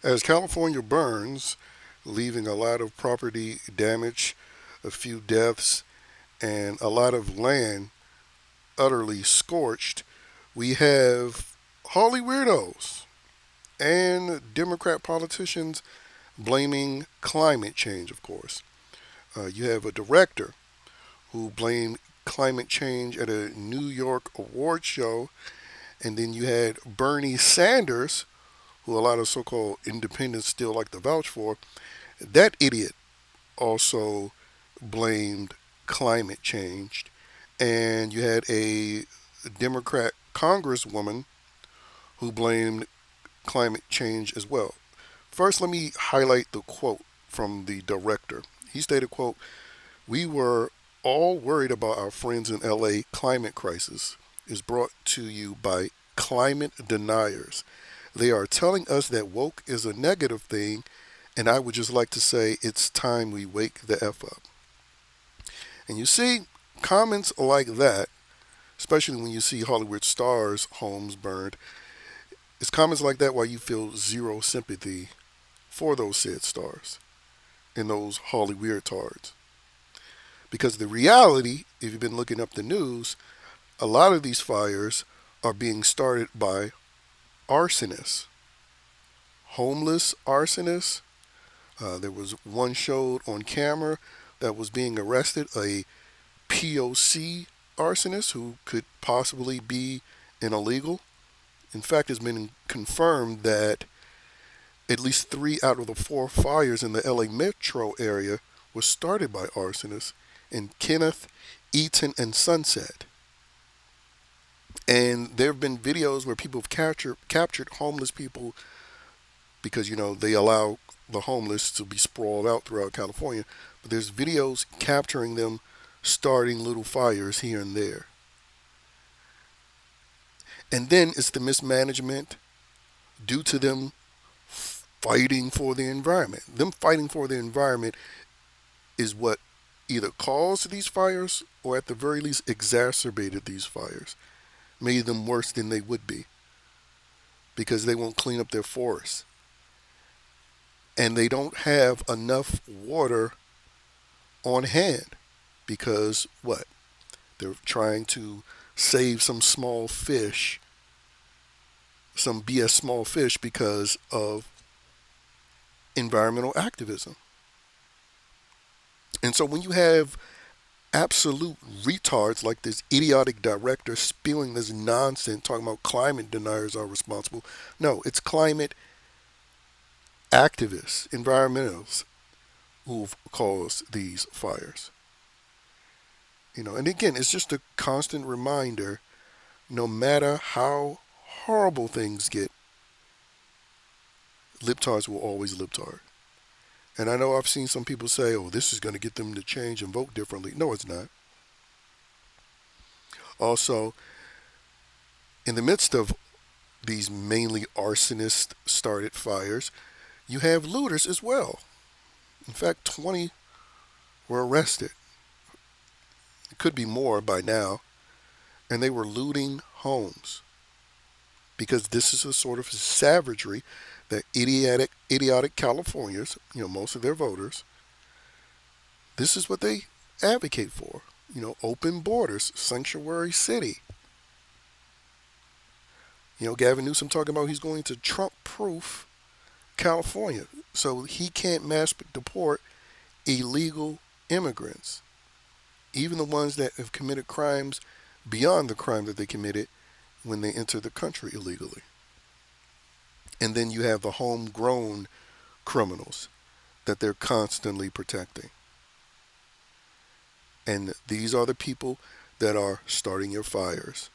As California burns, leaving a lot of property damage, a few deaths, and a lot of land utterly scorched, we have Holly weirdos and Democrat politicians blaming climate change, of course. You have a director who blamed climate change at a New York award show, and then you had Bernie Sanders, who a lot of so called independents still like to vouch for. That idiot also blamed climate change. And you had a Democrat congresswoman who blamed climate change as well. First, let me highlight the quote from the director. He stated, quote, "We were all worried about our friends in LA climate crisis is brought to you by climate deniers. They are telling us that woke is a negative thing, and I would just like to say it's time we wake the F up." And you see comments like that, especially when you see Hollywood stars' homes burned, it's comments like that why you feel zero sympathy for those said stars and those Holly weirtards. Because the reality, if you've been looking up the news, a lot of these fires are being started by arsonists, homeless arsonists. There was one showed on camera that was being arrested, a POC arsonist who could possibly be an illegal. In fact, it's been confirmed that at least 3 out of the 4 fires in the LA metro area were started by arsonists in Kenneth, Eaton, and Sunset. And there have been videos where people have captured homeless people because they allow the homeless to be sprawled out throughout California. But there's videos capturing them starting little fires here and there. And then it's the mismanagement due to them fighting for the environment. Them fighting for the environment is what either caused these fires or at the very least exacerbated these fires, made them worse than they would be because they won't clean up their forests. And they don't have enough water on hand because what? They're trying to save some small fish, some BS small fish because of environmental activism. And so when you have absolute retards like this idiotic director spewing this nonsense talking about climate deniers are responsible, no, it's climate activists, environmentalists who've caused these fires. And again, it's just a constant reminder no matter how horrible things get, libtards will always libtard. And I know I've seen some people say, oh, this is going to get them to change and vote differently. No, it's not. Also, in the midst of these mainly arsonist started fires, you have looters as well. In fact, 20 were arrested. It could be more by now. And they were looting homes because this is a sort of savagery that idiotic Californians, most of their voters, this is what they advocate for. Open borders, sanctuary city. Gavin Newsom talking about he's going to Trump-proof California so he can't mass deport illegal immigrants, even the ones that have committed crimes beyond the crime that they committed when they enter the country illegally. And then you have the homegrown criminals that they're constantly protecting. And these are the people that are starting your fires.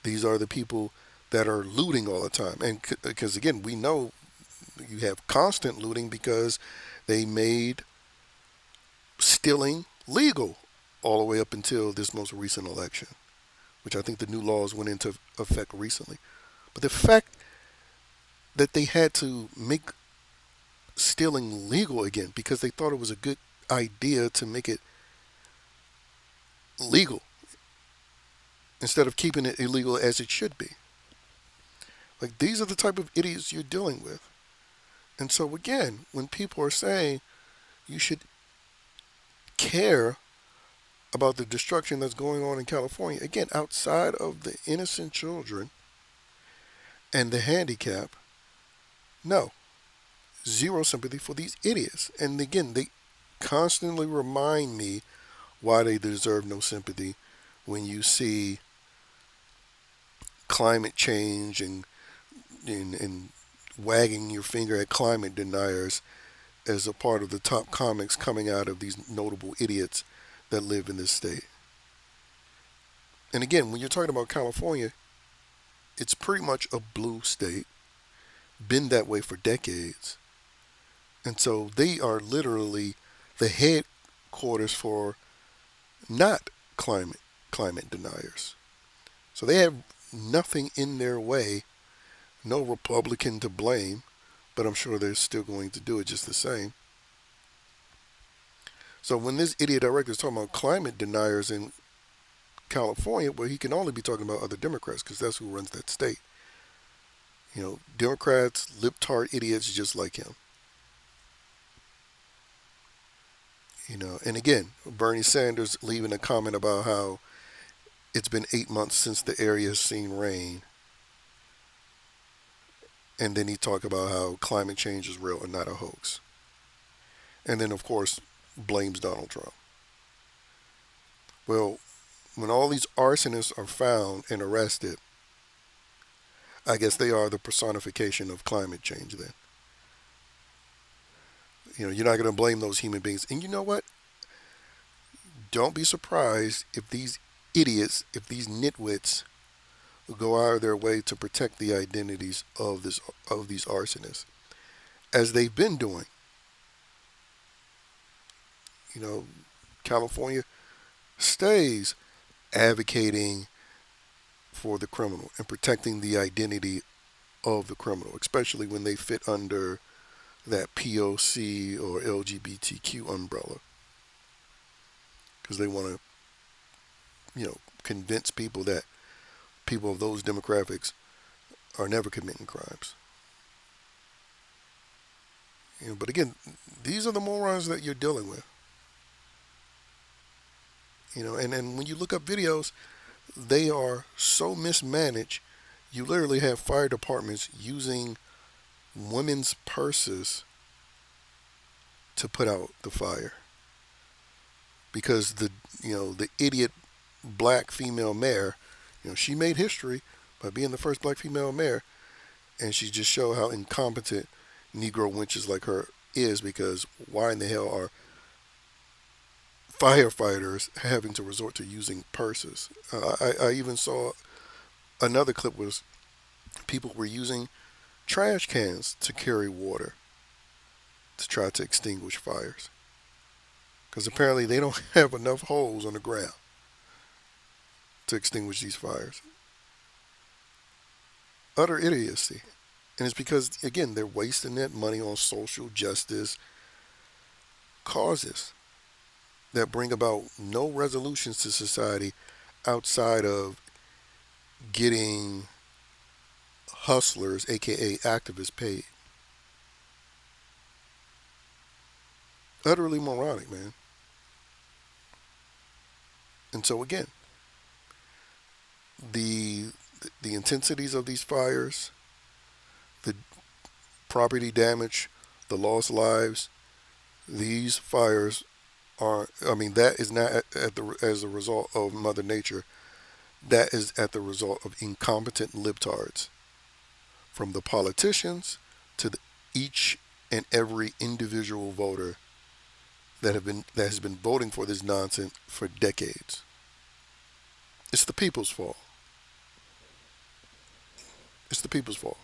These are the people that are looting all the time. And because, again, we know you have constant looting because they made stealing legal all the way up until this most recent election, which I think the new laws went into effect recently. But the fact that they had to make stealing legal again because they thought it was a good idea to make it legal instead of keeping it illegal as it should be. Like, these are the type of idiots you're dealing with. And so, again, when people are saying you should care about the destruction that's going on in California, again, outside of the innocent children and the handicap, no, zero sympathy for these idiots. And again, they constantly remind me why they deserve no sympathy when you see climate change and wagging your finger at climate deniers as a part of the top comics coming out of these notable idiots that live in this state. And again, when you're talking about California, it's pretty much a blue state, been that way for decades. And so they are literally the headquarters for not climate deniers. So they have nothing in their way, no Republican to blame, but I'm sure they're still going to do it just the same. So when this idiot director is talking about climate deniers in California, well, he can only be talking about other Democrats because that's who runs that state. Democrats, libtard idiots just like him. And again, Bernie Sanders leaving a comment about how it's been 8 months since the area has seen rain. And then he talked about how climate change is real and not a hoax. And then, of course, blames Donald Trump. Well, when all these arsonists are found and arrested, I guess they are the personification of climate change then. You're not going to blame those human beings. And you know what? Don't be surprised if these idiots, if these nitwits go out of their way to protect the identities of these arsonists, as they've been doing. California stays advocating for the criminal and protecting the identity of the criminal, especially when they fit under that POC or LGBTQ umbrella, because they want to, convince people that people of those demographics are never committing crimes. But again, these are the morons that you're dealing with. And when you look up videos, they are so mismanaged. You literally have fire departments using women's purses to put out the fire because the idiot black female mayor, she made history by being the first black female mayor, and she just showed how incompetent Negro wenches like her is, because why in the hell are firefighters having to resort to using purses? I even saw another clip was people were using trash cans to carry water to try to extinguish fires, because apparently they don't have enough holes on the ground to extinguish these fires. Utter idiocy. And it's because, again, they're wasting that money on social justice causes that bring about no resolutions to society outside of getting hustlers, aka activists, paid. Utterly moronic, man. And so again, the the intensities of these fires, the property damage, the lost lives, these fires are, I mean, that is not as a result of Mother Nature. That is at the result of incompetent libtards, from the politicians to each and every individual voter that has been voting for this nonsense for decades. It's the people's fault. It's the people's fault.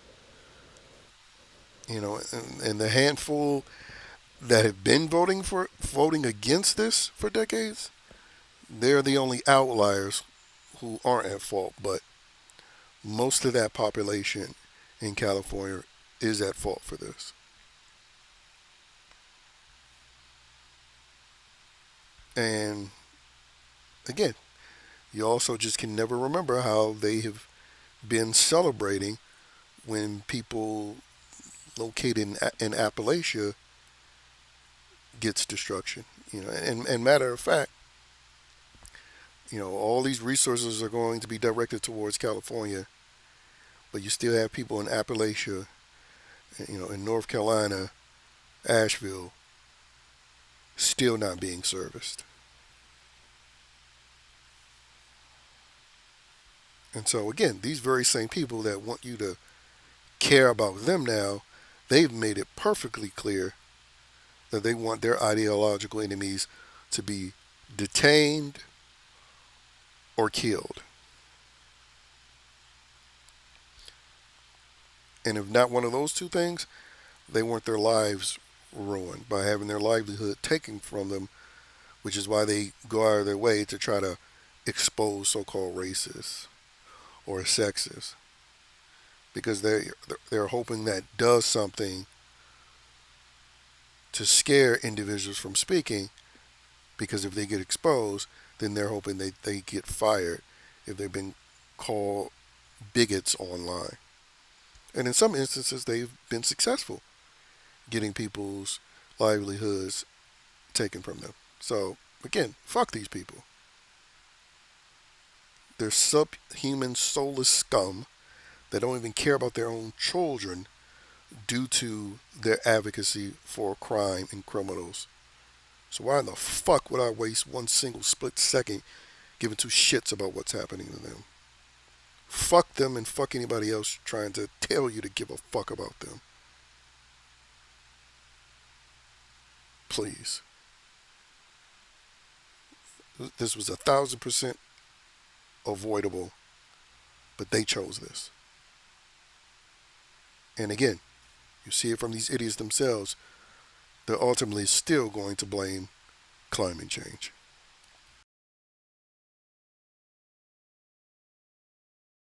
And the handful that have been voting against this for decades, they're the only outliers who aren't at fault. But most of that population in California is at fault for this. And again, you also just can never remember how they have been celebrating when people located in Appalachia gets destruction. And matter of fact, all these resources are going to be directed towards California, but you still have people in Appalachia, in North Carolina, Asheville, still not being serviced. And so again, these very same people that want you to care about them now, they've made it perfectly clear that they want their ideological enemies to be detained or killed. And if not one of those two things, they want their lives ruined by having their livelihood taken from them, which is why they go out of their way to try to expose so-called racists or sexists, because they're hoping that does something to scare individuals from speaking, because if they get exposed, then they're hoping they get fired if they've been called bigots online. And in some instances, they've been successful getting people's livelihoods taken from them. So, again, fuck these people. They're subhuman, soulless scum that don't even care about their own children due to their advocacy for crime and criminals. So why in the fuck would I waste one single split second giving two shits about what's happening to them? Fuck them and fuck anybody else trying to tell you to give a fuck about them. Please. This was 1,000% avoidable, but they chose this. And again, you see it from these idiots themselves. They're ultimately still going to blame climate change.